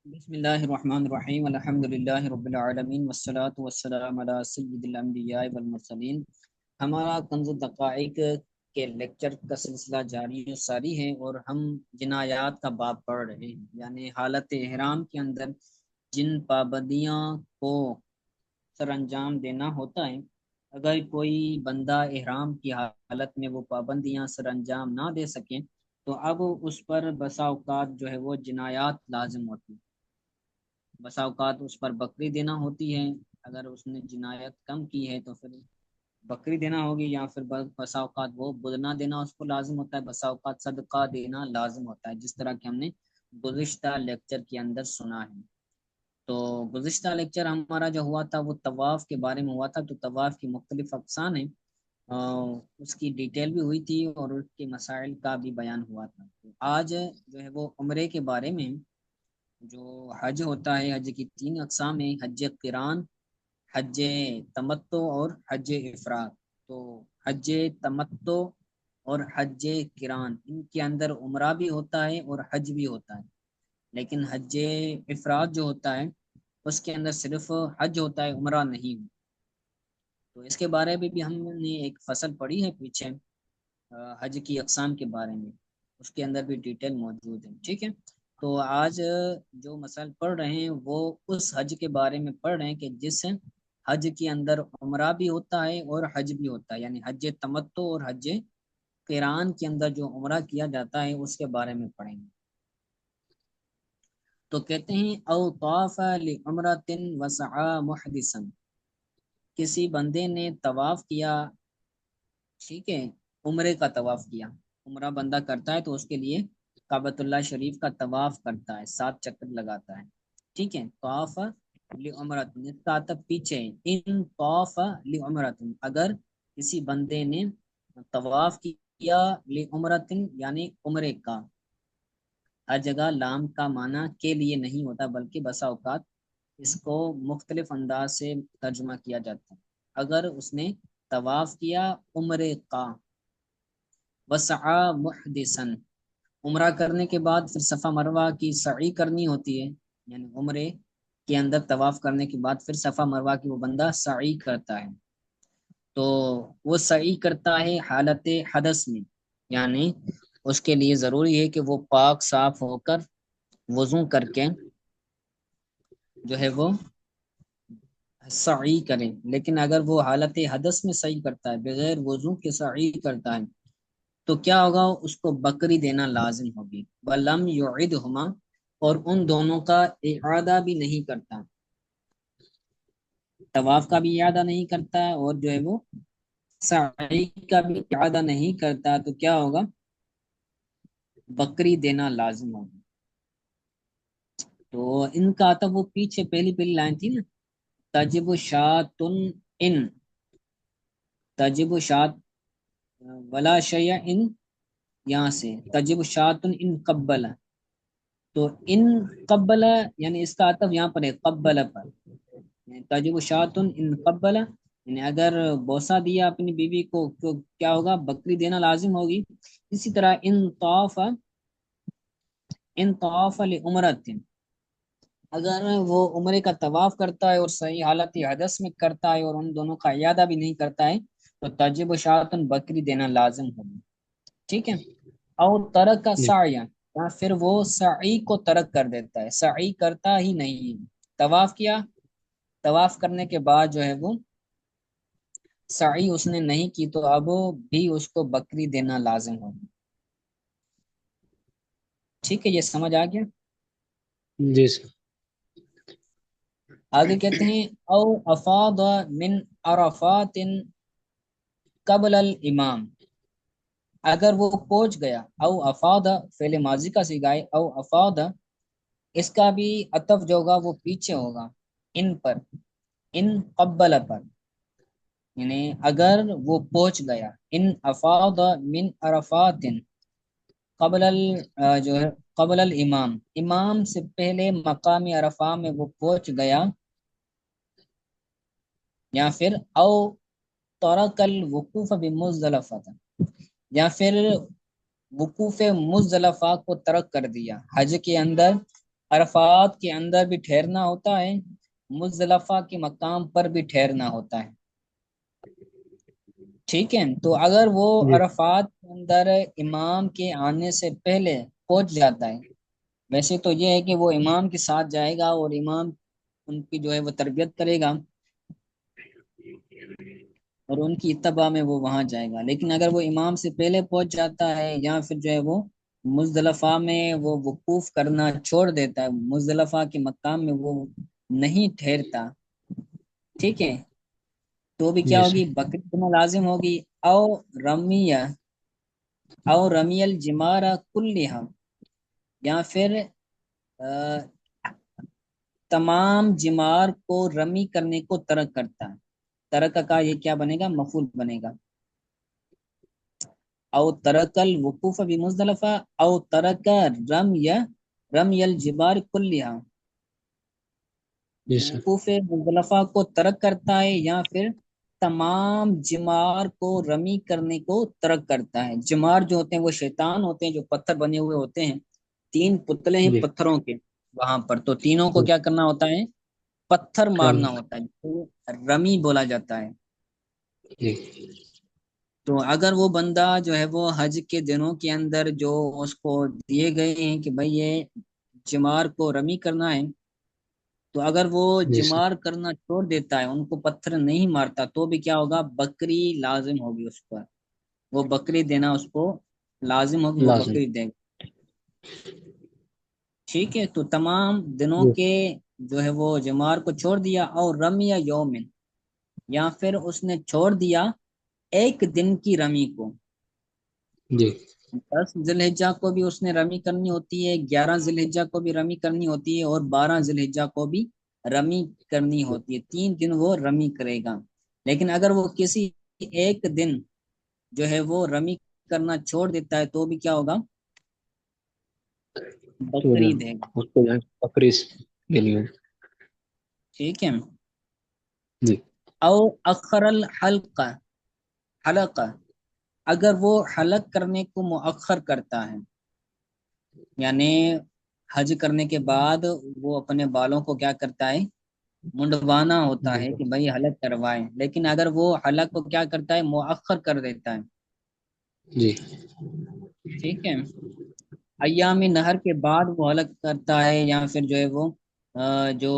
بسم اللہ الرحمن الرحیم الحمد للہ رب العالمین والصلاة والسلام علی سید الانبیاء والمرسلین۔ ہمارا کنز الدقائق کے لیکچر کا سلسلہ جاری و ساری ہے اور ہم جنایات کا باب پڑھ رہے ہیں، یعنی حالت احرام کے اندر جن پابندیاں کو سر انجام دینا ہوتا ہے۔ اگر کوئی بندہ احرام کی حالت میں وہ پابندیاں سر انجام نہ دے سکیں تو اب اس پر بسا اوقات جو ہے وہ جنایات لازم ہوتی ہیں۔ بسا اوقات اس پر بکری دینا ہوتی ہے، اگر اس نے جنایت کم کی ہے تو پھر بکری دینا ہوگی، یا پھر بسا اوقات وہ بدنہ دینا اس کو لازم ہوتا ہے، بسا اوقات صدقہ دینا لازم ہوتا ہے، جس طرح کہ ہم نے گزشتہ لیکچر کے اندر سنا ہے۔ تو گزشتہ لیکچر ہمارا جو ہوا تھا وہ طواف کے بارے میں ہوا تھا، تو طواف کی مختلف اقسام ہیں، اس کی ڈیٹیل بھی ہوئی تھی اور اس کے مسائل کا بھی بیان ہوا تھا۔ تو آج جو ہے وہ عمرے کے بارے میں، جو حج ہوتا ہے، حج کی 3 اقسام ہیں: حج قران، حج تمتع اور حج افراد۔ تو حج تمتع اور حج قران، ان کے اندر عمرہ بھی ہوتا ہے اور حج بھی ہوتا ہے، لیکن حج افراد جو ہوتا ہے اس کے اندر صرف حج ہوتا ہے، عمرہ نہیں۔ تو اس کے بارے میں بھی ہم نے ایک فصل پڑھی ہے پیچھے، حج کی اقسام کے بارے میں، اس کے اندر بھی ڈیٹیل موجود ہے، ٹھیک ہے۔ تو آج جو مسائل پڑھ رہے ہیں وہ اس حج کے بارے میں پڑھ رہے ہیں کہ جس حج کے اندر عمرہ بھی ہوتا ہے اور حج بھی ہوتا ہے، یعنی حج تمتع اور حج قران کے اندر جو عمرہ کیا جاتا ہے اس کے بارے میں پڑھیں گے۔ تو کہتے ہیں او طاف لعمرۃ وسعى محدثا، کسی بندے نے طواف کیا، ٹھیک ہے، عمرے کا طواف کیا، عمرہ بندہ کرتا ہے تو اس کے لیے کعبۃ اللہ شریف کا طواف کرتا ہے، 7 چکر لگاتا ہے، ٹھیک ہے۔ طواف لعمرۃ، اس کا تب پیچھے ان طواف لعمرۃ، اگر کسی بندے نے طواف کیا لعمرۃ یعنی عمرے کا، ہر جگہ لام کا معنی کے لیے نہیں ہوتا بلکہ بسا اوقات اس کو مختلف انداز سے ترجمہ کیا جاتا ہے۔ اگر اس نے طواف کیا عمرے کا، وسعى محدثا، عمرہ کرنے کے بعد پھر صفا مروہ کی سعی کرنی ہوتی ہے، یعنی عمرے کے اندر طواف کرنے کے بعد پھر صفا مروہ کی وہ بندہ سعی کرتا ہے، تو وہ سعی کرتا ہے حالت حدث میں، یعنی اس کے لیے ضروری ہے کہ وہ پاک صاف ہو کر وضو کر کے جو ہے وہ سعی کریں۔ لیکن اگر وہ حالت حدث میں سعی کرتا ہے، بغیر وضو کے سعی کرتا ہے، تو کیا ہوگا، اس کو بکری دینا لازم ہوگی۔ وَلَمْ يُعِدْهُمَا، اور ان دونوں کا اعادہ بھی نہیں کرتا، طواف کا بھی اعادہ نہیں کرتا اور جو ہے وہ سعی کا بھی اعادہ نہیں کرتا، تو کیا ہوگا، بکری دینا لازم ہوگا۔ تو ان کا آتا وہ پیچھے پہلی لائن تھی نا، تجب شاتن ان، تجب شات ولا شیء ان، یہاں سے تجب شاتن ان قبل، تو ان قبل یعنی اس کا عطف یہاں پر ہے قبل پر، یعنی تجب شاتن ان قبل، یعنی اگر بوسہ دیا اپنی بیوی کو تو کیا ہوگا، بکری دینا لازم ہوگی۔ اسی طرح ان طواف لعمرۃ، اگر وہ عمرے کا طواف کرتا ہے اور صحیح حالت حدث میں کرتا ہے اور ان دونوں کا اعادہ بھی نہیں کرتا ہے، تو تجب شاتن، بکری دینا لازم ہوگی، ٹھیک ہے۔ او ترک کا جی سعی، یا پھر وہ سعی کو ترک کر دیتا ہے، سعی کرتا ہی نہیں، طواف کیا، طواف کرنے کے بعد جو ہے وہ سعی اس نے نہیں کی، تو اب بھی اس کو بکری دینا لازم ہوگی، ٹھیک ہے، یہ سمجھ آ گیا۔ جی سر۔ آگے کہتے ہیں او افاض من عرفات قبل الامام، اگر وہ پہنچ گیا، او افاض فعل ماضی کا صیغہ ہے، او افاض، اس کا بھی عطف جو ہوگا وہ پیچھے ہوگا ان پر، ان قبل پر، یعنی اگر وہ پہنچ گیا، ان افاض من عرفات قبل جو ہے قبل الامام، امام سے پہلے مقام عرفہ میں وہ پہنچ گیا، یا پھر او ترک الوقوف بمزدلفہ، یا پھر وقوف مزدلفہ کو ترک کر دیا، حج کے اندر عرفات کے اندر بھی ٹھہرنا ہوتا ہے، مزدلفہ کے مقام پر بھی ٹھہرنا ہوتا ہے، ٹھیک ہے۔ تو اگر وہ جی عرفات کے اندر امام کے آنے سے پہلے پہنچ جاتا ہے، ویسے تو یہ ہے کہ وہ امام کے ساتھ جائے گا اور امام ان کی جو ہے وہ تربیت کرے گا اور ان کی اتباع میں وہ وہاں جائے گا، لیکن اگر وہ امام سے پہلے پہنچ جاتا ہے یا پھر جو ہے وہ مزدلفہ میں وہ وقوف کرنا چھوڑ دیتا ہے، مزدلفہ کے مقام میں وہ نہیں ٹھہرتا، ٹھیک ہے، تو بھی کیا جی ہوگی؟ سر بکری دینا لازم ہوگی، او رمیہ او رمی الجمار کلہا، یا پھر آ، تمام جمار کو رمی کرنے کو ترک کرتا ہے، ترک کا یہ کیا بنے گا؟ مفعول بنے گا، او ترک الوقوف بمزدلفہ او ترک رمی الجبار کلہا، جی سر وقوف مزدلفہ کو ترک کرتا ہے یا پھر تمام جمار کو رمی کرنے کو ترک کرتا ہے۔ جمار جو ہوتے ہیں وہ شیطان ہوتے ہیں جو پتھر بنے ہوئے ہوتے ہیں، تین پتلے ہیں جی پتھروں کے وہاں پر، تو تینوں کو کیا کرنا ہوتا ہے؟ پتھر رام مارنا ہوتا ہے، تو رمی بولا جاتا ہے۔ جی تو اگر وہ بندہ جو ہے وہ حج کے دنوں کے اندر جو اس کو دیے گئے ہیں کہ بھائی یہ جمار کو رمی کرنا ہے، تو اگر وہ جی سر جمار کرنا چھوڑ دیتا ہے، ان کو پتھر نہیں مارتا، تو بھی کیا ہوگا؟ بکری لازم ہوگی اس پر، وہ بکری دینا اس کو لازم ہوگی، وہ لازم بکری دے گا، ٹھیک ہے۔ تو تمام دنوں جی کے جو ہے وہ جمار کو چھوڑ دیا، اور رمی یا یومن، یا پھر اس نے چھوڑ دیا ایک دن کی رمی کو، جی 10 ذی الحجہ کو بھی اس نے رمی کرنی ہوتی ہے، 11 ذی الحجہ کو بھی رمی کرنی ہوتی ہے، اور 12 ذی الحجہ کو بھی رمی کرنی ہوتی ہے، 3 دن وہ رمی کرے گا۔ لیکن اگر وہ کسی ایک دن جو ہے وہ رمی کرنا چھوڑ دیتا ہے، تو بھی کیا ہوگا؟ تو بکری دے گا، اس کو جو ہے بکری کے لیے ٹھیک ہے۔ جی او اخر الحلق، حلق، اگر وہ حلق کرنے کو مؤخر کرتا ہے، یعنی حج کرنے کے بعد وہ اپنے بالوں کو کیا کرتا ہے؟ منڈوانا ہوتا ہے جی کہ بھائی حلق کروائے، لیکن اگر وہ حلق کو کیا کرتا ہے؟ مؤخر کر دیتا ہے، جی ٹھیک ہے، ایام نہر کے بعد وہ حلق کرتا ہے، یا پھر جو ہے وہ جو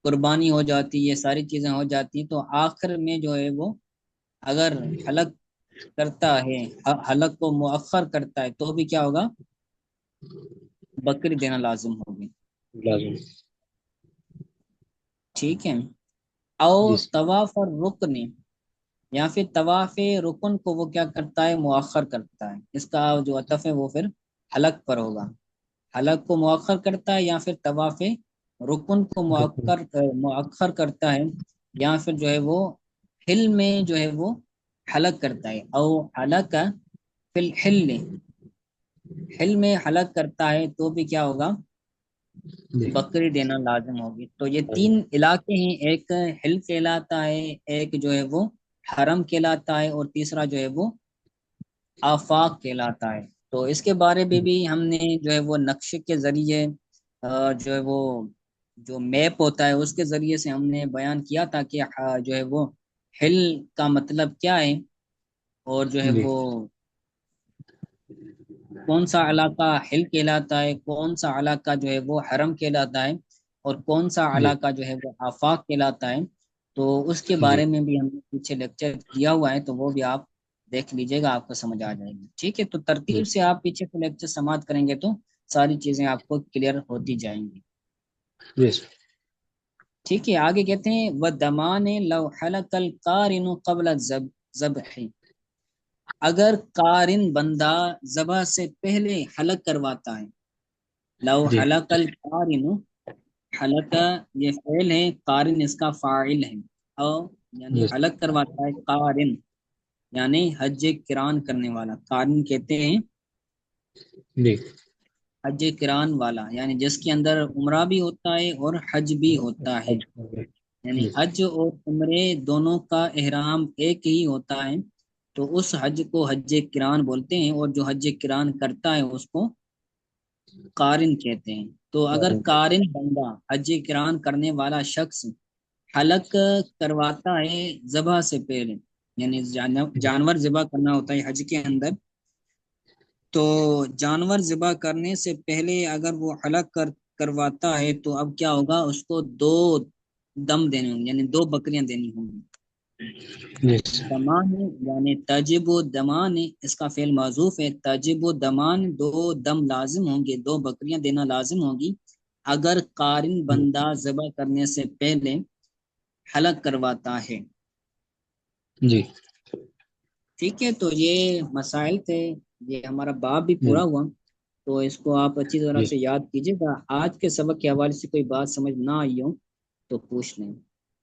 قربانی ہو جاتی ہے، یہ ساری چیزیں ہو جاتی ہیں، تو آخر میں جو ہے وہ اگر حلق کرتا ہے، حلق کو مؤخر کرتا ہے، تو بھی کیا ہوگا؟ بکری دینا لازم ہوگی، لازم ٹھیک ہے۔ او جی سر طواف الرکن، یا پھر طواف رکن کو وہ کیا کرتا ہے؟ مؤخر کرتا ہے، اس کا جو عطف ہے وہ پھر حلق پر ہوگا، حلق کو مؤخر کرتا ہے یا پھر طواف رکن کو مؤخر کرتا ہے، یا پھر جو ہے وہ حل میں جو ہے وہ حلق کرتا ہے، او حلق فی الحل، حل میں حلق کرتا ہے، تو بھی کیا ہوگا؟ جی بکری دینا لازم ہوگی۔ تو یہ 3 علاقے ہیں، ایک حل کہلاتا ہے، ایک جو ہے وہ حرم کہلاتا ہے، اور تیسرا جو ہے وہ آفاق کہلاتا ہے۔ تو اس کے بارے میں بھی ہم نے جو ہے وہ نقشے کے ذریعے جو ہے وہ جو میپ ہوتا ہے اس کے ذریعے سے ہم نے بیان کیا تھا کہ جو ہے وہ ہل کا مطلب کیا ہے، اور جو ہے جی وہ کون سا علاقہ ہل کہلاتا ہے، کون سا علاقہ جو ہے وہ حرم کہلاتا ہے، اور کون سا جی علاقہ جو ہے وہ آفاق کہلاتا ہے، تو اس کے جی بارے میں بھی ہم نے پیچھے لیکچر دیا ہوا ہے، تو وہ بھی آپ دیکھ لیجئے گا، آپ کو سمجھ آ جائے گی، ٹھیک ہے۔ تو جی ترتیب سے آپ پیچھے سے لیکچر سماعت کریں گے تو ساری چیزیں آپ کو کلیئر ہوتی جائیں گی، جی سر ٹھیک ہے۔ آگے کہتے ہیں وَدَمَانِ لَوْ حَلَقَ الْقَارِنُ قَبْلَ الذَّبْحِ، اگر قارن بندہ ذبح سے پہلے حلق کرواتا ہے، لو جی حلق القارن، حلق یہ فعل ہے، قارن اس کا فاعل ہے، او یعنی جی حلق کرواتا ہے قارن، یعنی حج کران کرنے والا، قارن کہتے ہیں جی حج کران والا، یعنی جس کے اندر عمرہ بھی ہوتا ہے اور حج بھی ہوتا ہے، حج کر رہے یعنی جی حج اور عمرے دونوں کا احرام ایک ہی ہوتا ہے، تو اس حج کو حج کران بولتے ہیں، اور جو حج کران کرتا ہے اس کو قارن کہتے ہیں۔ تو اگر قارن بندہ حج کران کرنے والا شخص حلق کرواتا ہے ذبح سے پہلے، یعنی جانور ذبح کرنا ہوتا ہے حج کے اندر، تو جانور ذبح کرنے سے پہلے اگر وہ حلق کرواتا ہے تو اب کیا ہوگا، اس کو دو دم دینے ہوں گے، یعنی دو بکریاں دینی ہوں گی۔ Yes. دمان یعنی تجب و دمان، اس کا فعل معذوف ہے، تجب و دمان، دو دم لازم ہوں گے، دو بکریاں دینا لازم ہوگی اگر قارن بندہ ذبح کرنے سے پہلے حلق کرواتا ہے۔ جی ٹھیک ہے، تو یہ مسائل تھے، یہ ہمارا باب بھی پورا ہوا، تو اس کو آپ اچھی طرح جی سے یاد کیجیے گا۔ آج کے سبق کے حوالے سے کوئی بات سمجھ نہ آئی ہو تو پوچھ لیں۔